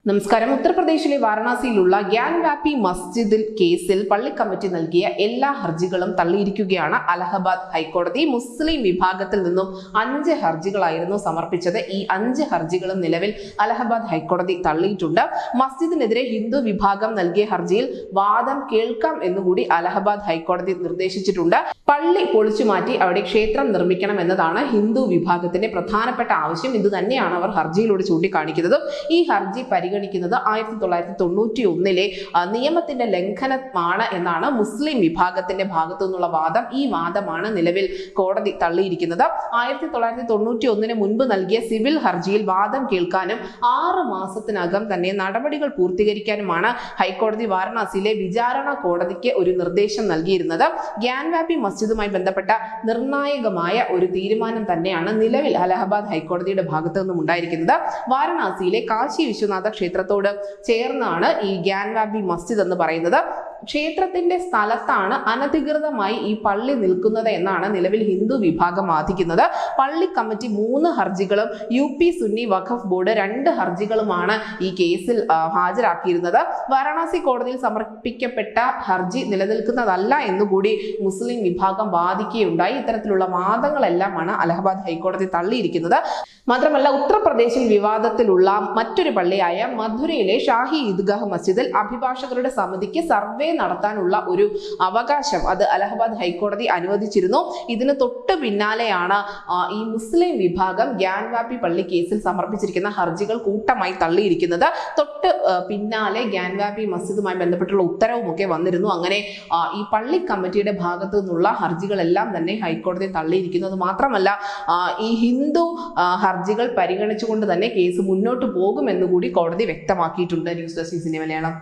നമസ്കാരം. ഉത്തർപ്രദേശിലെ വാരണാസിയിലുള്ള ഗ്യാൻവാപ്പി മസ്ജിദിൽ കേസിൽ പള്ളി കമ്മിറ്റി നൽകിയ എല്ലാ ഹർജികളും തള്ളിയിരിക്കുകയാണ് അലഹബാദ് ഹൈക്കോടതി. മുസ്ലിം വിഭാഗത്തിൽ നിന്നും 5 ഹർജികളായിരുന്നു സമർപ്പിച്ചത്. ഈ 5 ഹർജികളും നിലവിൽ അലഹബാദ് ഹൈക്കോടതി തള്ളിയിട്ടുണ്ട്. മസ്ജിദിനെതിരെ ഹിന്ദു വിഭാഗം നൽകിയ ഹർജിയിൽ വാദം കേൾക്കാം എന്നുകൂടി അലഹബാദ് ഹൈക്കോടതി നിർദ്ദേശിച്ചിട്ടുണ്ട്. പള്ളി പൊളിച്ചു മാറ്റി അവിടെ ക്ഷേത്രം നിർമ്മിക്കണം എന്നതാണ് ഹിന്ദു വിഭാഗത്തിന്റെ പ്രധാനപ്പെട്ട ആവശ്യം. ഇത് തന്നെയാണ് അവർ ഹർജിയിലൂടെ ചൂണ്ടിക്കാണിക്കുന്നത്. ഈ ഹർജി പരിഗണിക്കുന്നത് 1991 നിയമത്തിന്റെ ലംഘനമാണ് എന്നാണ് മുസ്ലിം വിഭാഗത്തിന്റെ ഭാഗത്തു നിന്നുള്ള വാദം. ഈ വാദമാണ് നിലവിൽ കോടതി തള്ളിയിരിക്കുന്നത്. 1991 മുൻപ് നൽകിയ സിവിൽ ഹർജിയിൽ വാദം കേൾക്കാനും 6 മാസത്തിനകം തന്നെ നടപടികൾ പൂർത്തീകരിക്കാനുമാണ് ഹൈക്കോടതി വാരണാസിയിലെ വിചാരണ കോടതിക്ക് ഒരു നിർദ്ദേശം നൽകിയിരുന്നത്. ഗ്യാൻവാപ്പി മസ്ജിദുമായി ബന്ധപ്പെട്ട നിർണായകമായ ഒരു തീരുമാനം തന്നെയാണ് നിലവിൽ അലഹബാദ് ഹൈക്കോടതിയുടെ ഭാഗത്തു നിന്നും ഉണ്ടായിരിക്കുന്നത്. വാരണാസിയിലെ കാശി വിശ്വനാഥ ക്ഷേത്രത്തോട് ചേർന്നാണ് ഈ ഗ്യാൻവാപ്പി മസ്ജിദ് എന്ന് പറയുന്നത്. ക്ഷേത്രത്തിന്റെ സ്ഥലത്താണ് അനധികൃതമായി ഈ പള്ളി നിൽക്കുന്നത് എന്നാണ് നിലവിൽ ഹിന്ദു വിഭാഗം വാദിക്കുന്നത്. പള്ളി കമ്മിറ്റി 3 ഹർജികളും UP സുന്നി വഖഫ് ബോർഡ് 2 ഹർജികളുമാണ് ഈ കേസിൽ ഹാജരാക്കിയിരുന്നത്. വാരണാസി കോടതിയിൽ സമർപ്പിക്കപ്പെട്ട ഹർജി നിലനിൽക്കുന്നതല്ല എന്നുകൂടി മുസ്ലിം വിഭാഗം വാദിക്കുകയുണ്ടായി. ഇത്തരത്തിലുള്ള വാദങ്ങളെല്ലാമാണ് അലഹബാദ് ഹൈക്കോടതി തള്ളിയിരിക്കുന്നത്. മാത്രമല്ല, ഉത്തർപ്രദേശിൽ വിവാദത്തിലുള്ള മറ്റൊരു പള്ളിയായ മധുരയിലെ ഷാഹി ഈദ്ഗാഹ് മസ്ജിദിൽ അഭിഭാഷകരുടെ സമിതിക്ക് സർവേ നടത്താനുള്ള ഒരു അവകാശം അത് അലഹബാദ് ഹൈക്കോടതി അനുവദിച്ചിരുന്നു. ഇതിന് തൊട്ട് പിന്നാലെയാണ് ഈ മുസ്ലിം വിഭാഗം ഗ്യാൻവാപ്പി പള്ളി കേസിൽ സമർപ്പിച്ചിരിക്കുന്ന ഹർജികൾ കൂട്ടമായി തള്ളിയിരിക്കുന്നത്. തൊട്ട് പിന്നാലെ ഗ്യാൻവാപ്പി മസ്ജിദുമായി ബന്ധപ്പെട്ടുള്ള ഉത്തരവുമൊക്കെ വന്നിരുന്നു. അങ്ങനെ ഈ പള്ളി കമ്മിറ്റിയുടെ ഭാഗത്തു നിന്നുള്ള ഹർജികളെല്ലാം തന്നെ ഹൈക്കോടതി തള്ളിയിരിക്കുന്നത് മാത്രമല്ല, ഈ ഹിന്ദു ഹർജികൾ പരിഗണിച്ചുകൊണ്ട് തന്നെ കേസ് മുന്നോട്ട് പോകുമെന്നുകൂടി കോടതി വ്യക്തമാക്കിയിട്ടുണ്ട്. News desk Malayalam.